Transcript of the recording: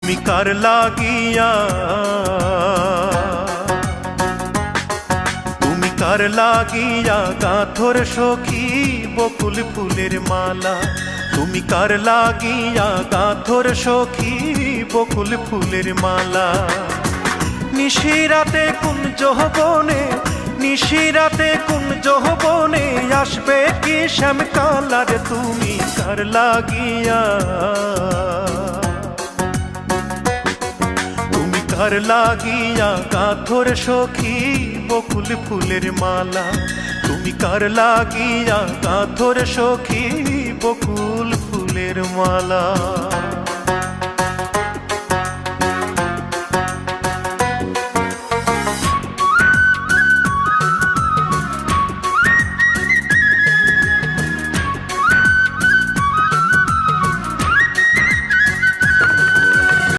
তুমি কার লাগিয়া, তুমি কার লাগিয়া গাঁথর সখী বকুল ফুলের মালা, তুমি কার লাগিয়া গাঁথর সখী বকুল ফুলের মালা। নিশিরাতে কুঞ্জ বনে, নিশিরাতে কুঞ্জ বনে আসবে কি শ্যামকালার, তুমি কার লাগিয়া, তুমি কার লাগিয়া গাঁথর সখী বকুল ফুলের মালা, তুমি কার লাগিয়া গাঁথর সখী বকুল ফুলের মালা।